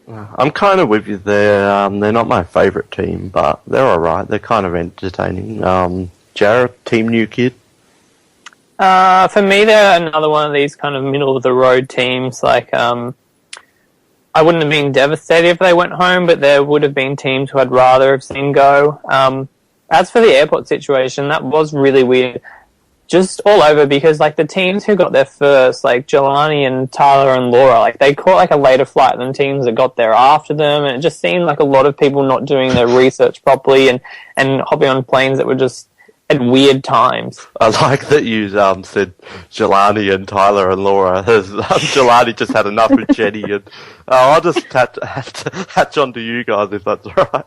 S3: I'm kind of with you there. They're not my favourite team, but they're alright. They're kind of entertaining. Jared, Team New Kid?
S5: For me, they're another one of these kind of middle-of-the-road teams. Like, I wouldn't have been devastated if they went home, but there would have been teams who I'd rather have seen go. As for the airport situation, that was really weird. Just all over, because, like, the teams who got there first, like Jelani and Tyler and Laura, like, they caught, like, a later flight than teams that got there after them, and it just seemed like a lot of people not doing their research properly and hopping on planes that were just at weird times.
S3: I like that you said Jelani and Tyler and Laura. Jelani just had enough with Jenny, and I'll just hatch on to you guys if that's all right.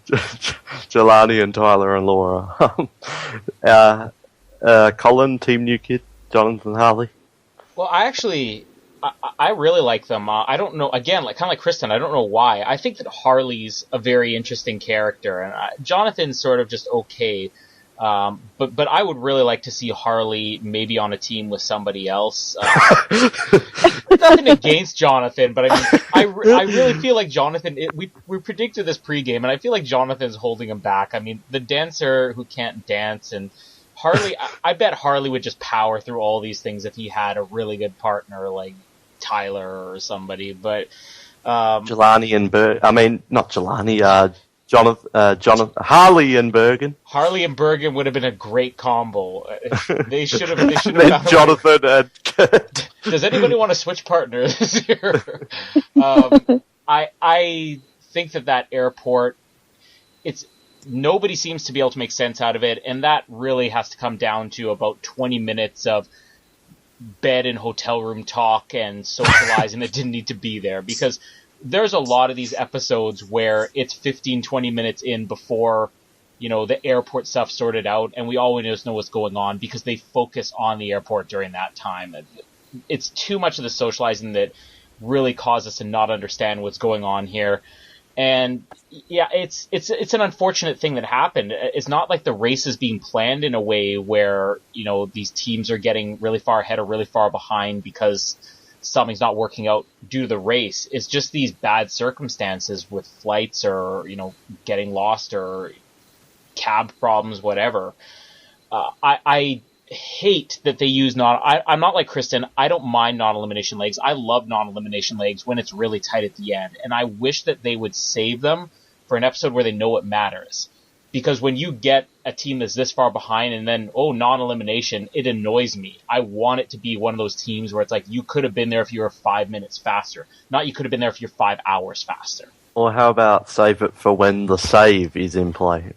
S3: Jelani and Tyler and Laura. Colin, Team New Kid, Jonathan Harley.
S1: Well, I really like them. I don't know, again, like kind of like Kristen, I don't know why. I think that Harley's a very interesting character, and Jonathan's sort of just okay. But I would really like to see Harley maybe on a team with somebody else. Nothing against Jonathan, but I mean, I really feel like Jonathan. We predicted this pregame, and I feel like Jonathan's holding him back. I mean, the dancer who can't dance, and Harley. I bet Harley would just power through all these things if he had a really good partner like Tyler or somebody. But
S3: Jelani and not Jelani. Jonathan, Harley and Bergen.
S1: Harley and Bergen would have been a great combo. They should have.
S3: Then Jonathan and Kurt.
S1: Does anybody want to switch partners here? I think that airport, nobody seems to be able to make sense out of it, and that really has to come down to about 20 minutes of bed and hotel room talk and socializing that didn't need to be there, because there's a lot of these episodes where it's 15, 20 minutes in before, the airport stuff sorted out, and we always know what's going on because they focus on the airport during that time. It's too much of the socializing that really causes us to not understand what's going on here. And yeah, it's an unfortunate thing that happened. It's not like the race is being planned in a way where, these teams are getting really far ahead or really far behind because something's not working out due to the race. It's just these bad circumstances with flights or, getting lost or cab problems, whatever. I hate that they use I'm not like Kristen. I don't mind non-elimination legs. I love non-elimination legs when it's really tight at the end. And I wish that they would save them for an episode where they know it matters. Because when you get a team that's this far behind and then, non-elimination, it annoys me. I want it to be one of those teams where it's like, you could have been there if you were 5 minutes faster. Not you could have been there if you're 5 hours faster.
S3: Or how about save it for when the save is in play?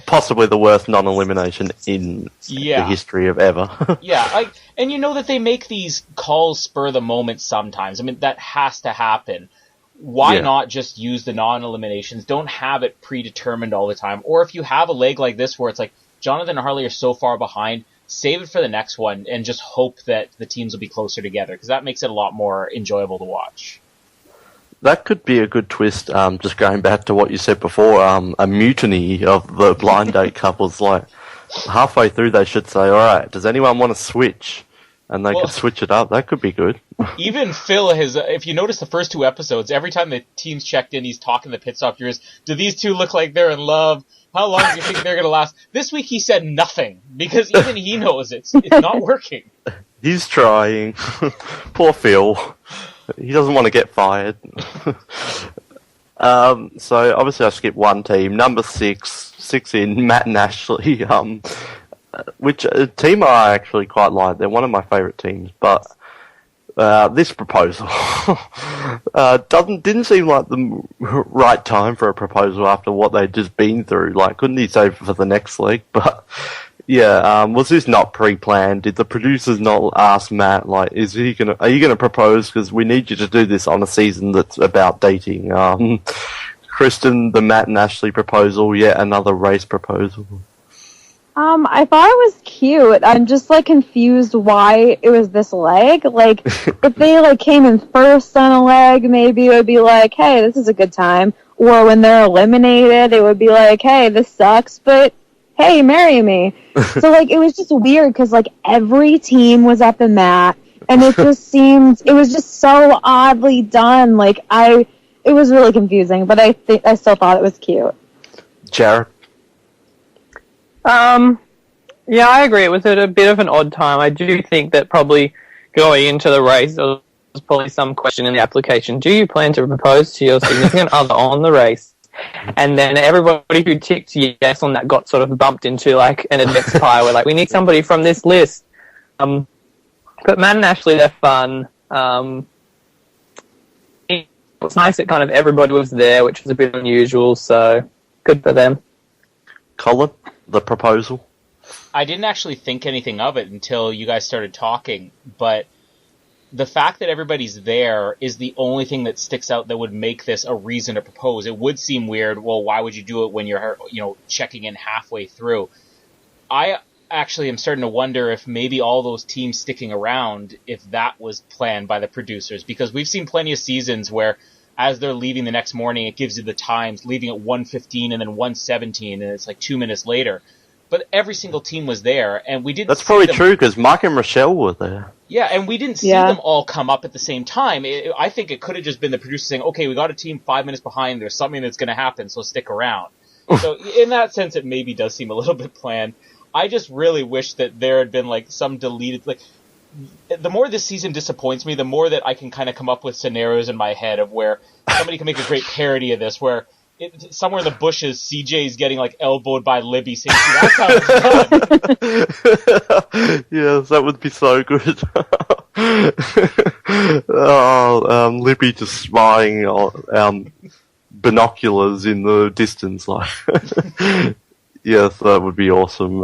S3: Possibly the worst non-elimination in the history of ever.
S1: Yeah, and you know that they make these calls spur the moment sometimes. I mean, that has to happen. Why not just use the non-eliminations? Don't have it predetermined all the time. Or if you have a leg like this where it's like, Jonathan and Harley are so far behind, save it for the next one and just hope that the teams will be closer together, because that makes it a lot more enjoyable to watch.
S3: That could be a good twist, just going back to what you said before, a mutiny of the blind date couples. Like, halfway through they should say, alright, does anyone want to switch? And they could switch it up. That could be good.
S1: Even Phil if you notice the first 2 episodes, every time the team's checked in, he's talking the pit stop viewers. Do these 2 look like they're in love? How long do you think they're going to last? This week he said nothing, because even he knows it's not working.
S3: He's trying. Poor Phil. He doesn't want to get fired. So obviously I skipped one team. Number 6 in, Matt and Ashley. Which a team I actually quite like. They're one of my favourite teams, but this proposal didn't seem like the right time for a proposal after what they'd just been through. Like, couldn't he save it for the next leg? But yeah, was this not pre-planned? Did the producers not ask Matt, like, are you gonna propose? Because we need you to do this on a season that's about dating. Kristen, the Matt and Ashley proposal, yet another race proposal.
S4: I thought it was cute. I'm just, like, confused why it was this leg. Like, if they, like, came in first on a leg, maybe it would be like, hey, this is a good time. Or when they're eliminated, it would be like, hey, this sucks, but hey, marry me. So, like, it was just weird because, like, every team was at the mat, and it was just so oddly done. Like, it was really confusing, but I still thought it was cute.
S3: Jared?
S5: Yeah, I agree. It was at a bit of an odd time. I do think that probably going into the race, there was probably some question in the application. Do you plan to propose to your significant other on the race? And then everybody who ticked yes on that got sort of bumped into, like, an admits pile where, like, we need somebody from this list. But Matt and Ashley, they're fun. It's nice that kind of everybody was there, which was a bit unusual, so good for them.
S3: Colin, the proposal?
S1: I didn't actually think anything of it until you guys started talking, but the fact that everybody's there is the only thing that sticks out that would make this a reason to propose. It would seem weird, well, why would you do it when you're, checking in halfway through? I actually am starting to wonder if maybe all those teams sticking around, if that was planned by the producers, because we've seen plenty of seasons where as they're leaving the next morning, it gives you the times, leaving at 1:15 and then 1:17, and it's like 2 minutes later. But every single team was there, and we didn't.
S3: That's probably true because Mike and Rochelle were there.
S1: Yeah, and we didn't see them all come up at the same time. I think it could have just been the producer saying, "Okay, we got a team 5 minutes behind. There's something that's going to happen, so stick around." So in that sense, it maybe does seem a little bit planned. I just really wish that there had been like some deleted. Like, the more this season disappoints me, the more that I can kind of come up with scenarios in my head of where somebody can make a great parody of this, where somewhere in the bushes, CJ's getting like elbowed by Libby, saying, "That's how it's done."
S3: Yes, that would be so good. Libby just spying on binoculars in the distance, like. Yes, that would be awesome.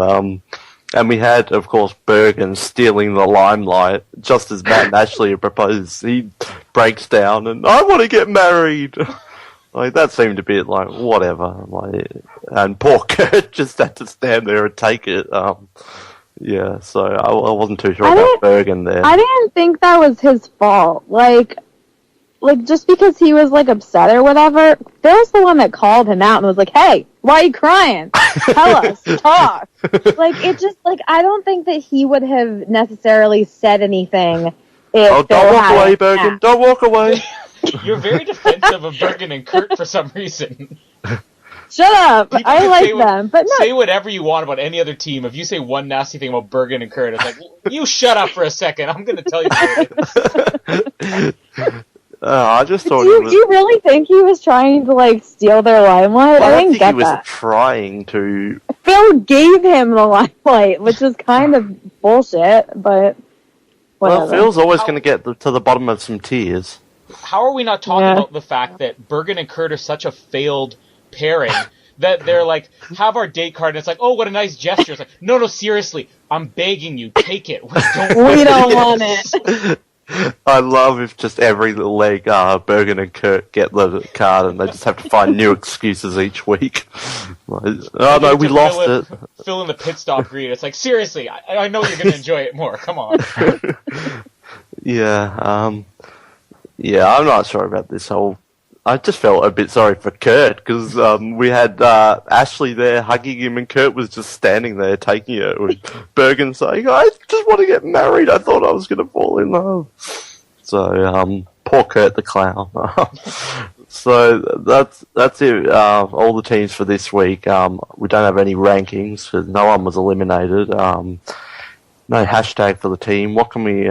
S3: And we had, of course, Bergen stealing the limelight just as Matt and Ashley had proposed. He breaks down and, I want to get married. Like, that seemed a bit like, whatever. Like, and poor Kurt just had to stand there and take it. Yeah, so I wasn't too sure about Bergen there.
S4: I didn't think that was his fault. Like, just because he was, like, upset or whatever, Phil's the one that called him out and was like, hey, why are you crying? Tell us, talk. Like, it just, like, I don't think that he would have necessarily said anything if
S3: don't walk away, Bergen. Don't walk away.
S1: You're very defensive of Bergen and Kurt for some reason.
S4: Shut up!
S1: People
S4: I
S1: can
S4: like
S1: say
S4: them, but no.
S1: Say whatever you want about any other team. If you say one nasty thing about Bergen and Kurt, it's like, you shut up for a second. I'm going to tell you what it is.
S3: I just thought
S4: Do you really think he was trying to like steal their limelight?
S3: I
S4: I
S3: don't
S4: didn't
S3: think
S4: get
S3: he was
S4: that.
S3: trying to.
S4: Phil gave him the limelight, which is kind of bullshit, but whatever.
S3: Well, Phil's always going to get to the bottom of some tears.
S1: How are we not talking about the fact that Bergen and Kurt are such a failed pairing that they're like, have our date card, and it's like, oh, what a nice gesture. It's like, no, seriously, I'm begging you, take it. We don't
S4: want it.
S3: I love if just every little leg, Bergen and Kurt get the card and they just have to find new excuses each week. Like, oh no, we lost it.
S1: Fill in the pit stop greet. It's like, seriously, I know you're going to enjoy it more. Come on.
S3: Yeah, I'm not sure about this whole. I just felt a bit sorry for Kurt because we had Ashley there hugging him and Kurt was just standing there taking it with Bergen saying, I just want to get married. I thought I was going to fall in love. So, poor Kurt the clown. So that's it. All the teams for this week. We don't have any rankings because no one was eliminated. No hashtag for the team. What can we...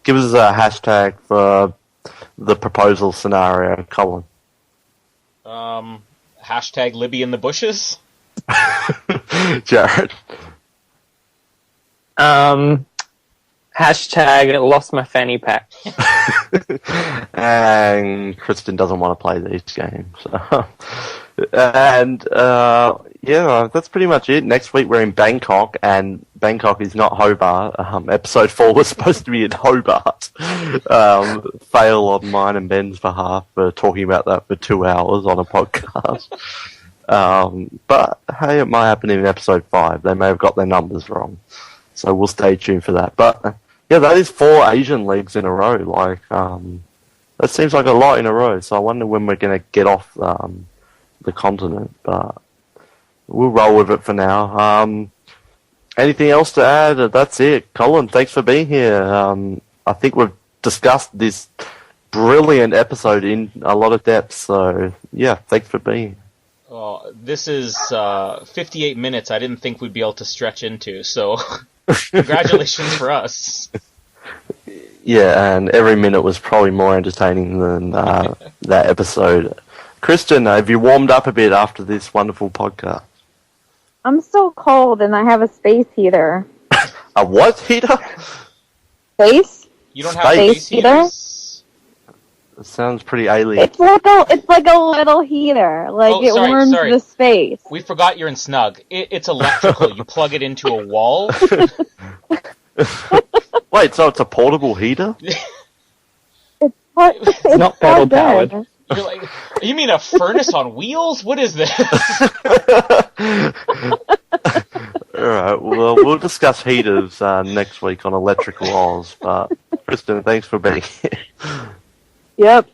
S3: give us a hashtag for... the proposal scenario, Colin.
S1: Hashtag Libby in the bushes.
S3: Jared.
S5: Hashtag lost my fanny pack.
S3: And Kristen doesn't want to play these games. And yeah, that's pretty much it. Next week we're in Bangkok, and Bangkok is not Hobart. Episode 4 was supposed to be in Hobart. Fail on mine and Ben's behalf for talking about that for 2 hours on a podcast. But hey, it might happen in episode 5. They may have got their numbers wrong. So we'll stay tuned for that. But yeah, that is 4 Asian leagues in a row. Like, that seems like a lot in a row. So I wonder when we're going to get off the continent. But we'll roll with it for now. Anything else to add? That's it. Colin, thanks for being here. I think we've discussed this brilliant episode in a lot of depth. So yeah, thanks for being here.
S1: Oh, this is 58 minutes I didn't think we'd be able to stretch into, so congratulations for us.
S3: Yeah, and every minute was probably more entertaining than that episode. Kristen, have you warmed up a bit after this wonderful podcast?
S4: I'm still cold and I have a space heater.
S3: A what heater?
S4: Space?
S1: You don't have
S4: space heater?
S3: It sounds pretty alien.
S4: It's like a little heater. Like it warms the space.
S1: We forgot you're in Snug. It's electrical. You plug it into a wall.
S3: Wait, so it's a portable heater?
S4: It's
S5: not pedal powered.
S1: You're like, you mean a furnace on wheels? What is this?
S3: Alright, well, we'll discuss heaters next week on Electrical Oz, but Kristen, thanks for being here.
S4: Yep.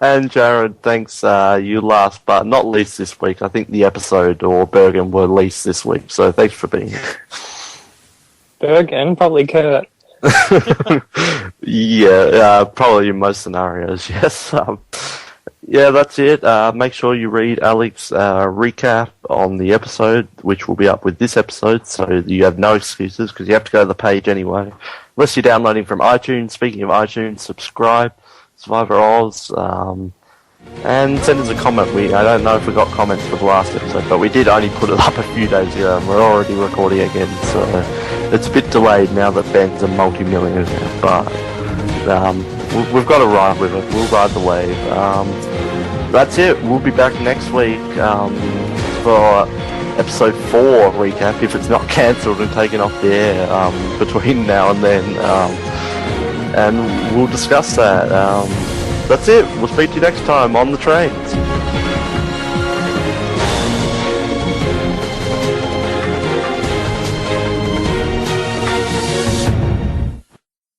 S3: And Jared, thanks, you last but not least this week. I think the episode or Bergen were least this week, so thanks for being here.
S5: Bergen? Probably Kurt.
S3: Yeah, probably in most scenarios, yes. Yeah, that's it. Make sure you read Alex's recap on the episode, which will be up with this episode, so you have no excuses, because you have to go to the page anyway. Unless you're downloading from iTunes. Speaking of iTunes, subscribe, Survivor Oz, and send us a comment. I don't know if we got comments for the last episode, but we did only put it up a few days ago, and we're already recording again, so it's a bit delayed now that Ben's a multi-millionaire, but we've got to ride with it. We'll ride the wave. That's it. We'll be back next week for episode 4 recap, if it's not cancelled and taken off the air between now and then, and we'll discuss that. That's it. We'll speak to you next time on the trains.